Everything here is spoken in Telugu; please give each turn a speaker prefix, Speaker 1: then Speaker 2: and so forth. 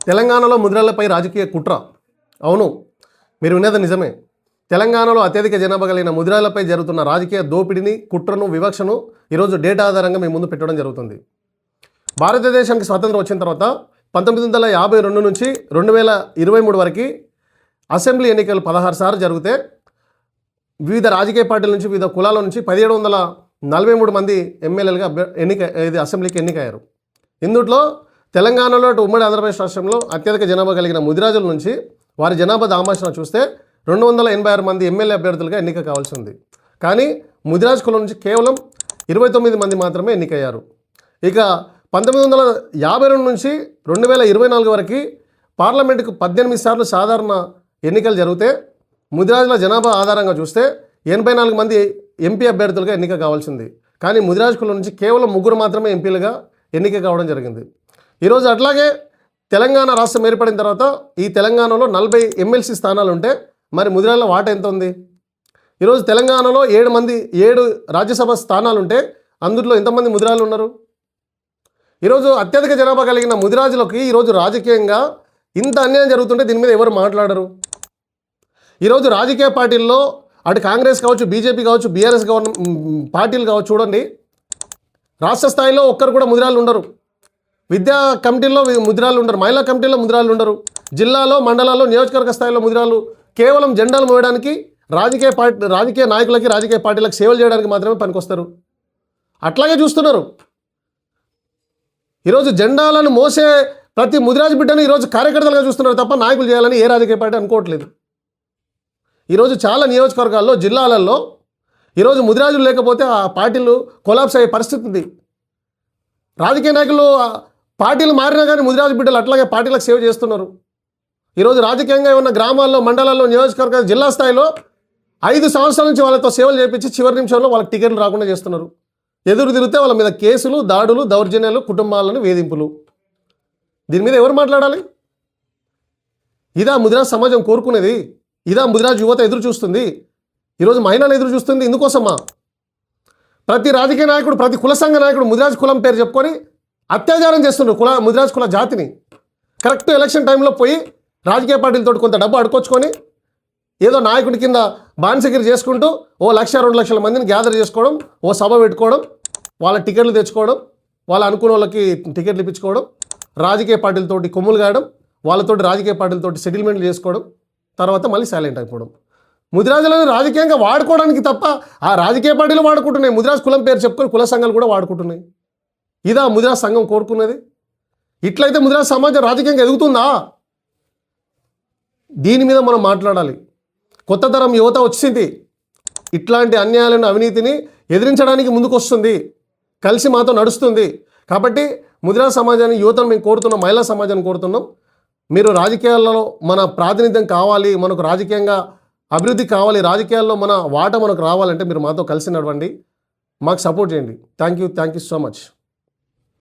Speaker 1: తెలంగాణలో ముదిరాళ్లపై రాజకీయ కుట్ర. అవును, మీరు వినేది నిజమే. తెలంగాణలో అత్యధిక జనాభా కలిగిన ముదిరాళ్లపై జరుగుతున్న రాజకీయ దోపిడీని, కుట్రను, వివక్షను ఈరోజు డేటా ఆధారంగా మీ ముందు పెట్టడం జరుగుతుంది. భారతదేశానికి స్వాతంత్రం వచ్చిన తర్వాత 1952 నుంచి 2023 వరకు అసెంబ్లీ ఎన్నికలు 16 సార్లు జరిగితే వివిధ రాజకీయ పార్టీల నుంచి, వివిధ కులాల నుంచి 1743 మంది ఎమ్మెల్యేలుగా అసెంబ్లీకి ఎన్నికయ్యారు. ఇందులో తెలంగాణలో ఉమ్మడి ఆంధ్రప్రదేశ్ రాష్ట్రంలో అత్యధిక జనాభా కలిగిన ముదిరాజుల నుంచి వారి జనాభా దామాషణ చూస్తే 286 మంది ఎమ్మెల్యే అభ్యర్థులుగా ఎన్నిక కావాల్సి ఉంది. కానీ ముదిరాజ్ కులం నుంచి కేవలం 29 మంది మాత్రమే ఎన్నికయ్యారు. ఇక 1952 నుంచి 2024 వరకు పార్లమెంటుకు 18 సార్లు సాధారణ ఎన్నికలు జరిగితే ముదిరాజుల జనాభా ఆధారంగా చూస్తే 84 మంది ఎంపీ అభ్యర్థులుగా ఎన్నిక కావాల్సింది. కానీ ముదిరాజ్ కులం నుంచి కేవలం 3 మాత్రమే ఎంపీలుగా ఎన్నిక కావడం జరిగింది. ఈరోజు అట్లాగే తెలంగాణ రాష్ట్రం ఏర్పడిన తర్వాత ఈ తెలంగాణలో 40 ఎమ్మెల్సీ స్థానాలు ఉంటే మరి ముదిరాళ్ళ వాట ఎంత ఉంది? ఈరోజు తెలంగాణలో 7 రాజ్యసభ స్థానాలు ఉంటే అందులో ఎంతమంది ముదిరాళ్ళు ఉన్నారు? ఈరోజు అత్యధిక జనాభా కలిగిన ముదిరాజులకి ఈరోజు రాజకీయంగా ఇంత అన్యాయం జరుగుతుంటే దీని మీద ఎవరు మాట్లాడరు. ఈరోజు రాజకీయ పార్టీల్లో అటు కాంగ్రెస్ కావచ్చు, బీజేపీ కావచ్చు, బీఆర్ఎస్ పార్టీలు కావచ్చు, చూడండి, రాష్ట్ర స్థాయిలో ఒక్కరు కూడా ముదిరాళ్ళు ఉండరు. విద్యా కమిటీల్లో ముదిరాళ్ళు ఉండరు, మహిళా కమిటీల్లో ముదిరాళ్ళు ఉండరు, జిల్లాలో, మండలాల్లో, నియోజకవర్గ స్థాయిలో ముదిరాళ్ళు కేవలం జెండాలు మోయడానికి, రాజకీయ నాయకులకి, రాజకీయ పార్టీలకు సేవలు చేయడానికి మాత్రమే పనికొస్తారు. అట్లాగే చూస్తున్నారు. ఈరోజు జెండాలను మోసే ప్రతి ముదిరాజు బిడ్డను ఈరోజు కార్యకర్తలుగా చూస్తున్నారు తప్ప నాయకులు చేయాలని ఏ రాజకీయ పార్టీ అనుకోవట్లేదు. ఈరోజు చాలా నియోజకవర్గాల్లో, జిల్లాలలో ఈరోజు ముదిరాజులు లేకపోతే ఆ పార్టీలు కొలాప్స్ అయ్యే పరిస్థితి ఉంది. రాజకీయ నాయకులు పార్టీలు మారినా కానీ ముదిరాజు బిడ్డలు అట్లాగే పార్టీలకు సేవ చేస్తున్నారు. ఈరోజు రాజకీయంగా ఉన్న గ్రామాల్లో, మండలాల్లో, నియోజకవర్గ, జిల్లా స్థాయిలో 5 సంవత్సరాల నుంచి వాళ్ళతో సేవలు చేయించి చివరి నిమిషంలో వాళ్ళకి టికెట్లు రాకుండా చేస్తున్నారు. ఎదురు తిరిగితే వాళ్ళ మీద కేసులు, దాడులు, దౌర్జన్యాలు, కుటుంబాలను వేధింపులు. దీని మీద ఎవరు మాట్లాడాలి? ఇదా ముదిరాజు సమాజం కోరుకునేది? ఇదా ముదిరాజు యువత ఎదురు చూస్తుంది? ఈరోజు మహిళలు ఎదురు చూస్తుంది ఇందుకోసమా? ప్రతి రాజకీయ నాయకుడు, ప్రతి కుల సంఘ నాయకుడు ముదిరాజు కులం పేరు చెప్పుకొని అత్యాచారం చేస్తున్నారు ముదిరాజు కుల జాతిని. కరెక్ట్ ఎలక్షన్ టైంలో పోయి రాజకీయ పార్టీలతో కొంత డబ్బు అడుకొచ్చుకొని ఏదో నాయకుడి కింద బానిసగిరి చేసుకుంటూ 1 లక్ష 2 లక్షల మందిని గ్యాదర్ చేసుకోవడం, ఓ సభ పెట్టుకోవడం, వాళ్ళ టికెట్లు తెచ్చుకోవడం, వాళ్ళ అనుకున్న వాళ్ళకి టికెట్లు ఇప్పించుకోవడం, రాజకీయ పార్టీలతోటి కొమ్ములు కాయడం, వాళ్ళతోటి రాజకీయ పార్టీలతోటి సెటిల్మెంట్లు చేసుకోవడం, తర్వాత మళ్ళీ సైలెంట్ అయిపోవడం. ముదిరాజులను రాజకీయంగా వాడుకోవడానికి తప్ప ఆ రాజకీయ పార్టీలు వాడుకుంటున్నాయి, ముదిరాజు కులం పేరు చెప్పుకొని కుల సంఘాలు కూడా వాడుకుంటున్నాయి. ఇదా ముదిరాజు సంఘం కోరుకున్నది? ఇట్లయితే ముదిరాజు సమాజం రాజకీయంగా ఎదుగుతుందా? దీని మీద మనం మాట్లాడాలి. కొత్త తరం యువత వచ్చింది, ఇట్లాంటి అన్యాయాలను, అవినీతిని ఎదిరించడానికి ముందుకు వస్తుంది, కలిసి మాతో నడుస్తుంది. కాబట్టి ముదిరాజు సమాజాన్ని, యువతను మేము కోరుతున్నాం, మహిళా సమాజాన్ని కోరుతున్నాం. మీరు రాజకీయాలలో మన ప్రాతినిధ్యం కావాలి, మనకు రాజకీయంగా అభివృద్ధి కావాలి, రాజకీయాల్లో మన వాటా మనకు రావాలంటే మీరు మాతో కలిసి నడవండి, మాకు సపోర్ట్ చేయండి. Thank you so much.